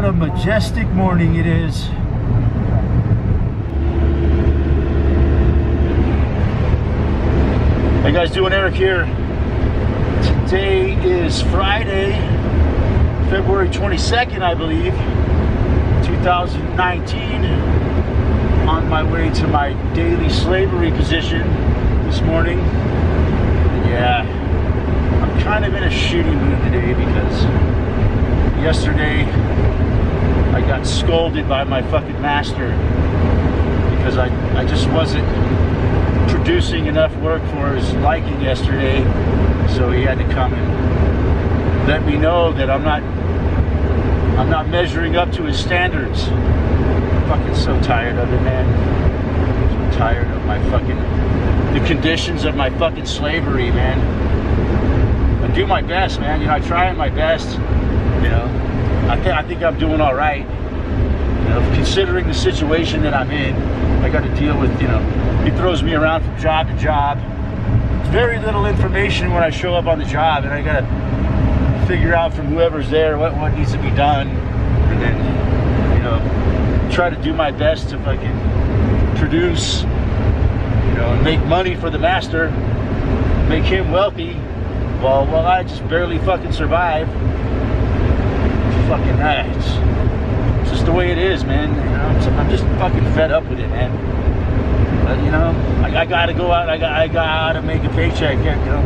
a majestic morning it is. Hey guys, doing Eric here. Today is Friday, February 22nd, I believe, 2019. On my way to my daily slavery position this morning. Yeah, I'm kind of in a shitty mood today because yesterday I got scolded by my fucking master because I just wasn't producing enough work for his liking yesterday, so he had to come and let me know that I'm not measuring up to his standards. I'm fucking so tired of it, man. So tired of the conditions of my fucking slavery, man. I do my best, man. You know, I try my best. You know, I think I'm doing all right. You know, considering the situation that I'm in, I got to deal with, you know, he throws me around from job to job. Very little information when I show up on the job, and I got to figure out from whoever's there what needs to be done, and then, you know, try to do my best to fucking produce, you know, and make money for the master, make him wealthy, while I just barely fucking survive. Fucking nice. It's just the way it is, man. You know, I'm just fucking fed up with it, man. But you know, I gotta go out. I gotta make a paycheck. You know,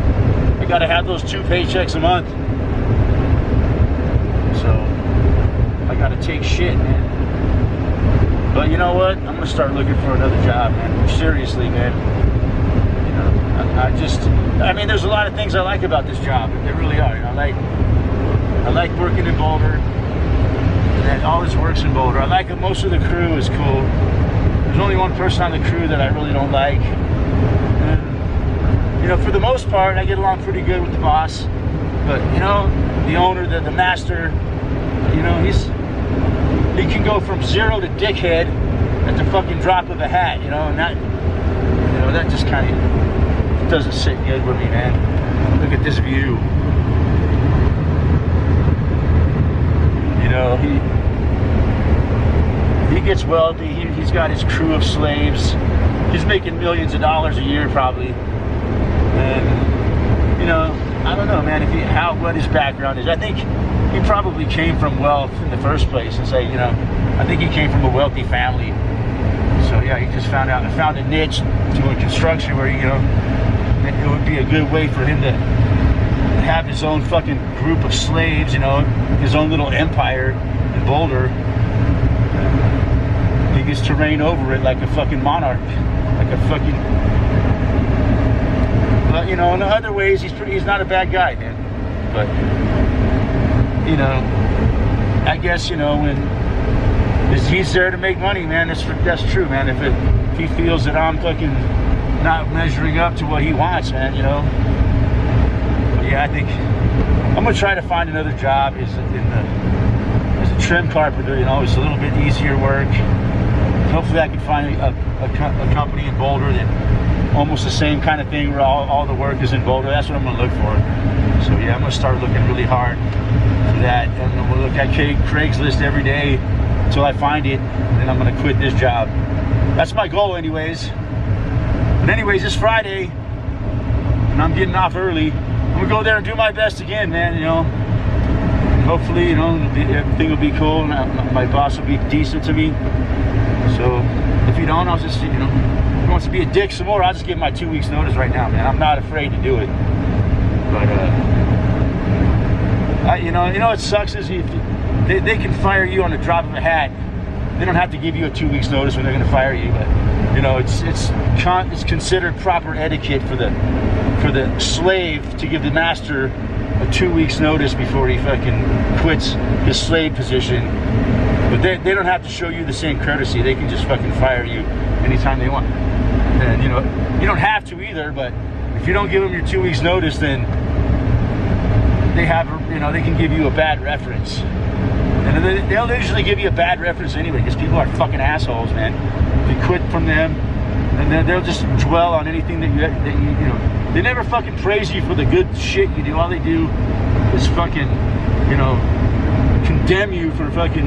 I gotta have those 2 paychecks a month. So I gotta take shit, man. But you know what? I'm gonna start looking for another job, man. Seriously, man. You know, I mean, there's a lot of things I like about this job. There really are. You know, I like working in Boulder. And all this works in Boulder. I like it. Most of the crew is cool. There's only one person on the crew that I really don't like. And, you know, for the most part, I get along pretty good with the boss. But, you know, the owner, the master, you know, he can go from 0 to dickhead at the fucking drop of a hat, you know, and that, you know, that just kind of doesn't sit good with me, man. Look at this view. You know, he gets wealthy. He's got his crew of slaves. He's making millions of dollars a year, probably. And you know, I don't know, man. What his background is. I think he probably came from wealth in the first place. And say, you know, I think he came from a wealthy family. So yeah, he just found a niche doing construction where, you know, it would be a good way for him to have his own fucking group of slaves, you know, his own little empire in Boulder. He gets to reign over it like a fucking monarch, like a fucking. But you know, in other ways, he's not a bad guy, man. But you know, I guess, you know, when he's there to make money, man. That's true, man. If he feels that I'm fucking not measuring up to what he wants, man, you know. Yeah, I think I'm gonna try to find another job as a trim carpenter. You know, it's a little bit easier work. Hopefully, I can find a company in Boulder that almost the same kind of thing where all the work is in Boulder. That's what I'm gonna look for. So yeah, I'm gonna start looking really hard for that. And I'm gonna look at Craigslist every day until I find it, and then I'm gonna quit this job. That's my goal, anyways. But anyways, it's Friday, and I'm getting off early. I'm gonna go there and do my best again, man, you know. Hopefully, you know, everything will be cool, and my boss will be decent to me. So, if you don't, I'll just, you know, if he wants to be a dick some more, I'll just give him my 2 weeks notice right now, man. I'm not afraid to do it. But, you know, it sucks is they can fire you on the drop of a hat. They don't have to give you a 2 weeks notice when they're gonna fire you, but, you know, it's considered proper etiquette for the slave to give the master a 2 weeks notice before he fucking quits his slave position. But they don't have to show you the same courtesy. They can just fucking fire you anytime they want. And you know, you don't have to either, but if you don't give them your 2 weeks notice, then they can give you a bad reference. And they'll usually give you a bad reference anyway, because people are fucking assholes, man. If you quit from them, And then they'll just dwell on anything that you know. They never fucking praise you for the good shit you do. All they do is fucking, you know, condemn you for fucking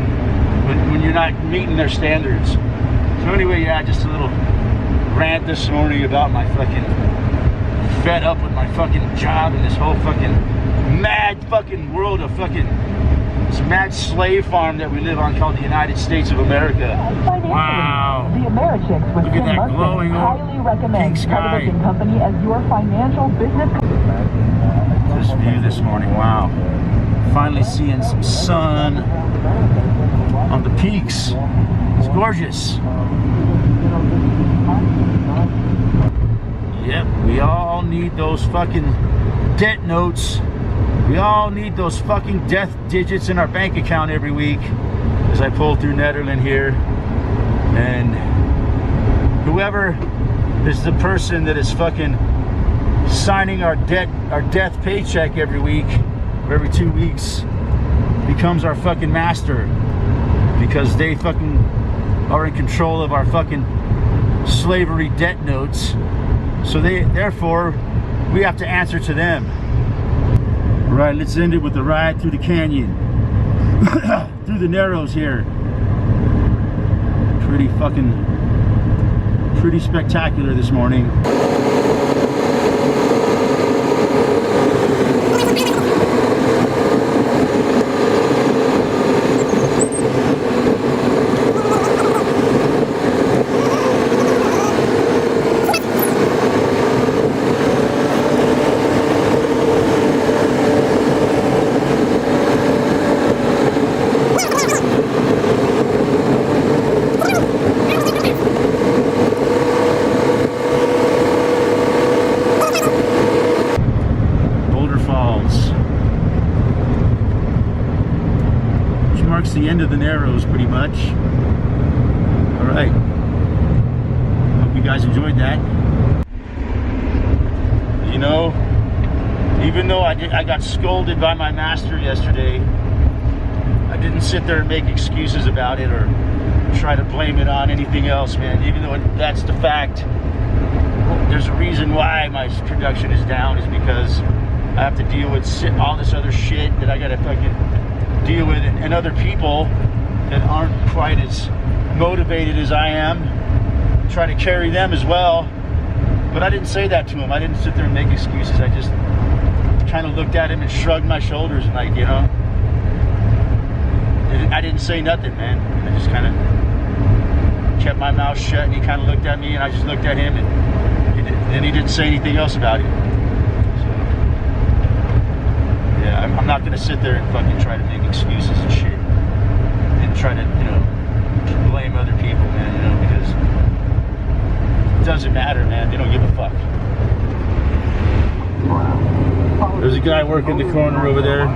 when you're not meeting their standards. So anyway, yeah, just a little rant this morning about my fucking fed up with my fucking job and this whole fucking mad fucking world of fucking this mad slave farm that we live on called the United States of America. Wow. The Americhicks with Look at that glowing highly recommend pink sky. Television Company as your financial business. This view this morning, wow. Finally seeing some sun on the peaks. It's gorgeous. Yep, we all need those fucking debt notes. We all need those fucking death digits in our bank account every week as I pull through Nederland here. And whoever is the person that is fucking signing our death paycheck every week or every 2 weeks becomes our fucking master, because they fucking are in control of our fucking slavery debt notes. So therefore we have to answer to them. Right, let's end it with a ride through the canyon. Through the Narrows here. Pretty spectacular this morning. Marks the end of the Narrows pretty much. All right, hope you guys enjoyed that. You know, even though I got scolded by my master yesterday, I didn't sit there and make excuses about it or try to blame it on anything else, man. Even though that's the fact, there's a reason why my production is down, is because I have to deal with all this other shit that I gotta fucking deal with, and other people that aren't quite as motivated as I am, try to carry them as well. But I didn't say that to him. I didn't sit there and make excuses. I just kind of looked at him and shrugged my shoulders and, like, you know, I didn't say nothing, man. I just kind of kept my mouth shut, and he kind of looked at me, and I just looked at him, and he didn't say anything else about it. I'm not going to sit there and fucking try to make excuses and shit and try to, you know, blame other people, man, you know, because it doesn't matter, man. They don't give a fuck. There's a guy working the corner over there.